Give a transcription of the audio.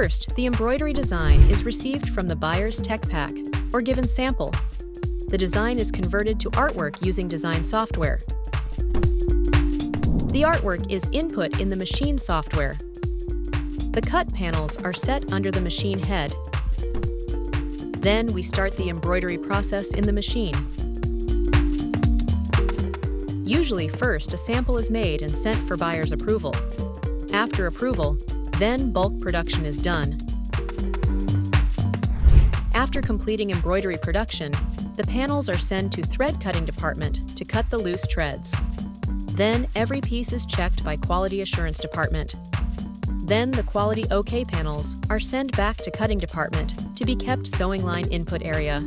First, the embroidery design is received from the buyer's tech pack or given sample. The design is converted to artwork using design software. The artwork is input in the machine software. The cut panels are set under the machine head. Then we start the embroidery process in the machine. Usually first a sample is made and sent for buyer's approval. After approval, then bulk production is done. After completing embroidery production, the panels are sent to thread cutting department to cut the loose threads. Then every piece is checked by quality assurance department. Then the quality OK panels are sent back to cutting department to be kept sewing line input area.